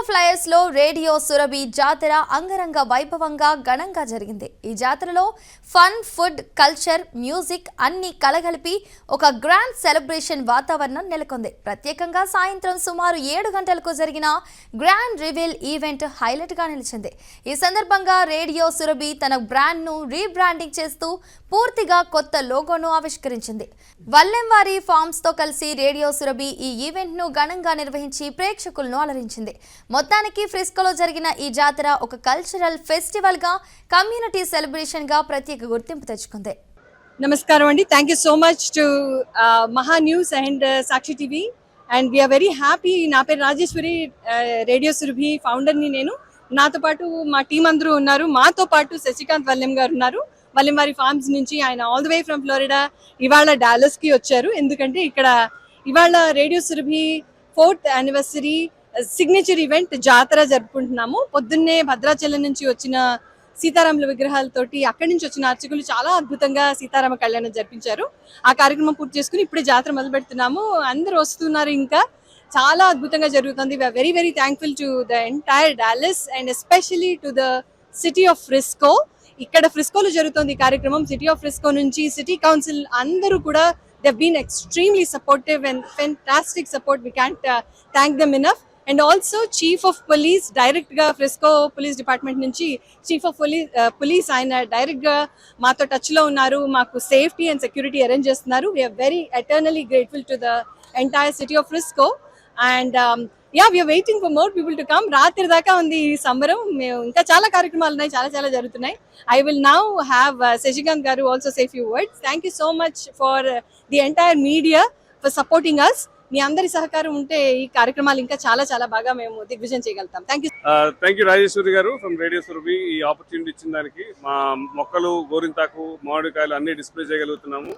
Flyers లో radio Surabhi జాతర అంగరంగ వైభవంగా ఘనంగా జరిగింది. ఈ జాతరలో ఫన్, ఫుడ్, కల్చర్, మ్యూజిక్ అన్ని కలగలిపి ఒక గ్రాండ్ సెలబ్రేషన్ వాతావరణం నెలకొంది. ప్రత్యేకంగా సాయంత్రం సుమారు 7 గంటలకు జరిగిన గ్రాండ్ రివీల్ ఈవెంట్ హైలైట్ గా నిలిచింది. ఈ సందర్భంగా రేడియో సురభి తన బ్రాండ్ ను రీబ్రాండింగ్ చేస్తూ పూర్తిగా కొత్త లోగోను ఆవిష్కరించింది. వల్లెంవారి ఫార్మ్స్ తో కలిసి రేడియో సురభి ఈ ఈవెంట్ ను ఘనంగా నిర్వహించి ప్రేక్షకులను అలరించింది. మొత్తానికి ఫ్రిస్కోలో జరిగిన ఈ జాతర ఒక కల్చరల్ ఫెస్టివల్ గా, కమ్యూనిటీ సెలబ్రేషన్ గా ప్రత్యేక గుర్తింపు తెచ్చుకుంది. నమస్కారం అండి. Thank you so much to Maha news and Sakshi TV and we are very happy. నా పేరు రాజేశ్వరి, రేడియో సురభి ఫౌండర్ని నేను. నాతో పాటు మా టీం అందరూ ఉన్నారు. మాతో పాటు శశికాంత్ వల్లెం గారు ఉన్నారు. వల్లెంవారి ఫార్మ్స్ నుంచి ఆయన all the way from Florida ఇవాళ డాలస్కి వచ్చారు. ఎందుకంటే ఇక్కడ ఇవాళ radio Surabhi 4th anniversary signature event జాతర జరుపుకుంటున్నాము. పొద్దున్నే భద్రాచలం నుంచి వచ్చిన సీతారాముల విగ్రహాలతోటి అక్కడి నుంచి వచ్చిన అర్చకులు చాలా అద్భుతంగా సీతారామ కళ్యాణం జరిపించారు. ఆ కార్యక్రమం పూర్తి చేసుకుని ఇప్పుడే జాతర మొదలు పెడుతున్నాము. అందరూ వస్తున్నారు. ఇంకా చాలా అద్భుతంగా జరుగుతుంది. We are very very thankful to the entire Dallas and especially to the city of Frisco. ఇక్కడ ఫ్రిస్కోలో జరుగుతుంది ఈ కార్యక్రమం. సిటీ ఆఫ్ ఫ్రిస్కో నుంచి సిటీ కౌన్సిల్ అందరూ కూడా they've been extremely supportive and fantastic support. We can't thank them enough. And also chief of police direct ga Frisco police department nunchi chief of police ayana direct ga maato touch lo unnaru. Maaku safety and security arrange chestunnaru. We are very eternally grateful to the entire city of Frisco and yeah, we are waiting for more people to come. రాత్రి దాకా ఉంది ఈ సంబరం. ఇంకా చాలా కార్యక్రమాలు ఉన్నాయి, చాలా జరుగుతున్నాయి. I will now have Sejikant garu also say few words. Thank you so much for the entire media for supporting us. మీ అందరి సహకారం ఉంటే ఈ కార్యక్రమాలు ఇంకా చాలా బాగా మేము దిగ్విజయం చేయగలుగుతాం. థ్యాంక్ యూ రాజేశ్వరి గారు ఫ్రమ్ రేడియో సురభి. ఈ ఆపర్చునిటీ ఇచ్చిన దానికి మా మొక్కలు, గోరింతాకు, మామిడికాయలు అన్ని డిస్ప్లే చేయగలుగుతున్నాము.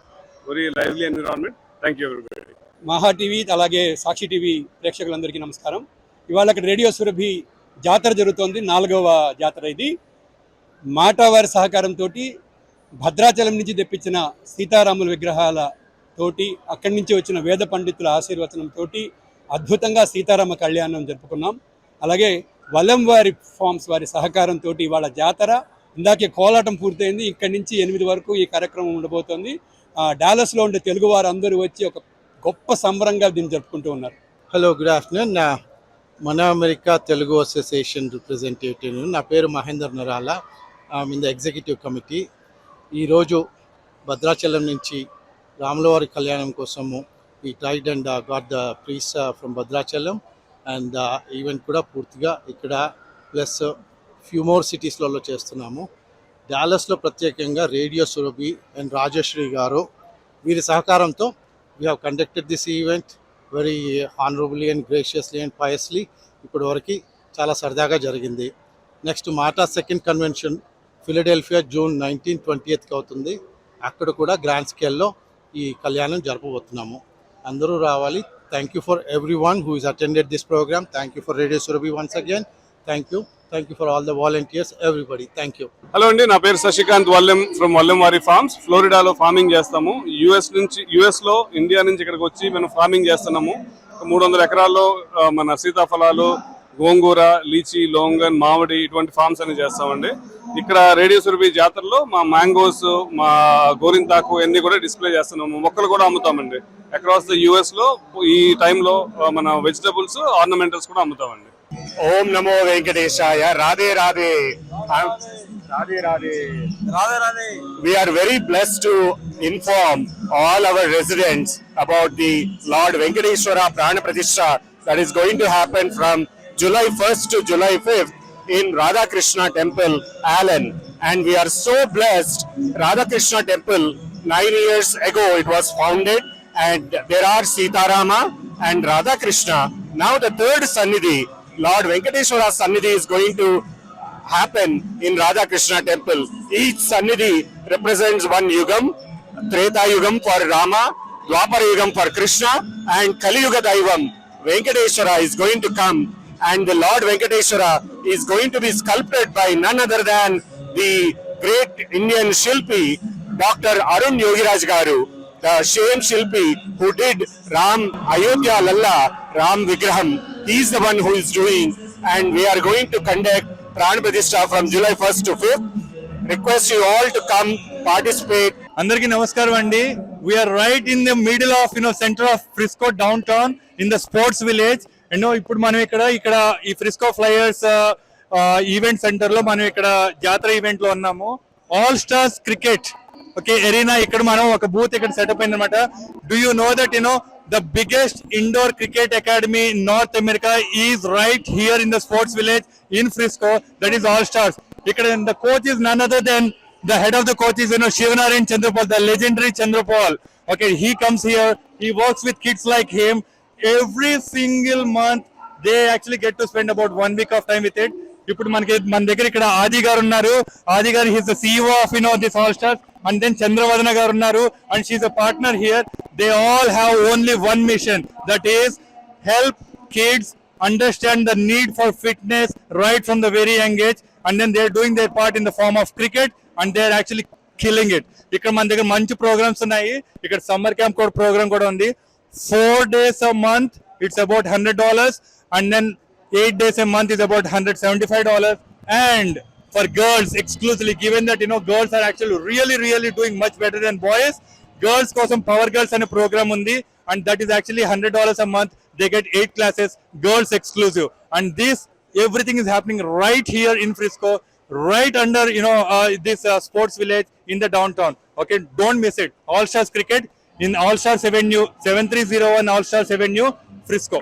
Very lively environment. Thank you everybody. Maha TV అలాగే సాక్షి టీవీ ప్రేక్షకులందరికీ నమస్కారం. ఇవాళ అక్కడ రేడియో సురభి జాతర జరుగుతోంది. 4వ జాతర ఇది. మాటవారి సహకారంతో భద్రాచలం నుంచి తెప్పించిన సీతారాముల విగ్రహాల తోటి, అక్కడి నుంచి వచ్చిన వేద పండితుల ఆశీర్వచనంతో అద్భుతంగా సీతారామ కళ్యాణం జరుపుకున్నాం. అలాగే వల్లెంవారి ఫార్మ్స్ వారి సహకారంతో ఇవాళ జాతర ఇందాకే కోలాటం పూర్తయింది. ఇక్కడి నుంచి 8 వరకు ఈ కార్యక్రమం ఉండబోతోంది. డాలస్లో ఉండే తెలుగు వారు అందరూ వచ్చి ఒక గొప్ప సంబరంగా దీన్ని జరుపుకుంటూ ఉన్నారు. Hello, good afternoon. మన అమెరికా తెలుగు అసోసియేషన్ రిప్రజెంటేటివ్. నా పేరు Mahender Narala. In the executive committee. ఈరోజు భద్రాచలం నుంచి రాములవారి కళ్యాణం కోసము ఈ tried and got the priests from Bhadrachalam and event కూడా పూర్తిగా ఇక్కడ ప్లస్ ఫ్యూ మోర్ సిటీస్లలో చేస్తున్నాము. డాలస్లో ప్రత్యేకంగా రేడియో సురభి అండ్ రాజశ్రీ గారు వీరి సహకారంతో we have conducted this event very honorably and graciously and piously. ఇప్పటి వరకు చాలా సరదాగా జరిగింది. నెక్స్ట్ మాటా సెకండ్ కన్వెన్షన్ ఫిలడెల్ఫియా జూన్ 19-20కి అవుతుంది. అక్కడ కూడా గ్రాండ్ స్కేల్లో ఈ కళ్యాణం జరపబోతున్నాము. అందరూ రావాలి. Thank you for everyone who is attended this program. Thank you for radio Surabhi once again. Thank you for all the volunteers everybody. Thank you. Hello అండి, నా పేరు శశికాంత్ వల్లెం ఫ్రమ్ వల్లెంవారి ఫార్మ్స్. ఫ్లోరిడాలో ఫార్మింగ్ చేస్తాము. యుఎస్ లో ఇండియా నుంచి ఇక్కడికి వచ్చి మనం ఫార్మింగ్ చేస్తున్నాము. 300 ఎకరాల్లో మన సీతాఫలాలు, గోంగూర, లీచి, లోంగన్, మామిడి ఇటువంటి ఫార్మ్స్ అని చేస్తామండి. ఇక్కడ రేడియో సురభి జాతరలో మా మ్యాంగోస్, మా గోరింతాకు అన్ని కూడా డిస్ప్లే చేస్తున్నాము. మొక్కలు కూడా అమ్ముతామండి. అక్రాస్ ద యుఎస్ లో ఈ టైంలో మన వెజిటబుల్స్, ఆర్నమెంటల్స్ కూడా అమ్ముతామండి. ఓం నమో వెంకటేశాయ. Radhe Radhe. Radhe Radhe. Radhe Radhe. We are very blessed to inform all our residents about the Lord Venkateshwara Prana Pratishtha that is going to happen from July 1st to July 5th in Radha Krishna Temple, Allen. And we are so blessed. Radha Krishna Temple 9 years ago it was founded and there are Sitarama and Radha Krishna. Now the third Sannidhi, Lord Venkateshwara Sannidhi is going to happen in Radha Krishna Temple. Each Sannidhi represents one Yugam. Treta Yugam for Rama, Dwapara Yugam for Krishna, and Kali Yuga Daivam Venkateshwara is going to come, and the Lord Venkateshwara is going to be sculpted by none other than the great Indian Shilpi, Dr. Arun Yogiraj Garu, the same Shilpi who did Ram Ayodhya Lalla Ram Vigraham. He is the one who is doing and we are going to conduct Pran Pratishtha from July 1st to 5th. Request you all to come participate. అందరికీ నమస్కారం అండి. We are right in the middle of center of Frisco downtown in the sports village. ఇప్పుడు మనం ఇక్కడ ఈ Frisco flyers event centre లో మనం ఇక్కడ జాతర ఈవెంట్ లో ఉన్నాము. All stars cricket okay arena ఇక్కడ మనం ఒక బూత్ ఇక్కడ సెటప్ అయింది అనమాట. Do you know that the biggest indoor cricket academy in North America is right here in the sports village in Frisco. That is All Stars. The coach is none other than the head of the coach is Shivanarayan Chandrapal, the legendary Chandrapal. Okay, he comes here. He works with kids like him. Every single month they actually get to spend about 1 week of time with it. ఇప్పుడు మన దగ్గర ఇక్కడ ఆది గారు ఉన్నారు. Adi garu is the CEO of this all stars. And then Chandravadana garu ఉన్నారు and she a partner here. They all have only one mission, that is help kids understand the need for fitness right from the very young age. And then they are doing their part in the form of cricket and they are actually killing it. ఇక్కడ మన దగ్గర మంచి programmes ఉన్నాయి. ఇక్కడ summer camp కూడా programme కూడా ఉంది. 4 days a month it's about $100 and then 8 days a month is about $175. And for girls exclusively, given that girls are actually really doing much better than boys, girls kosam Power Girls ane program undi and that is actually $100 a month. They get 8 classes, girls exclusive, and this everything is happening right here in Frisco, right under this sports village in the downtown. Okay, don't miss it. All Stars Cricket in All Stars Avenue, 7301 All Stars Avenue, Frisco.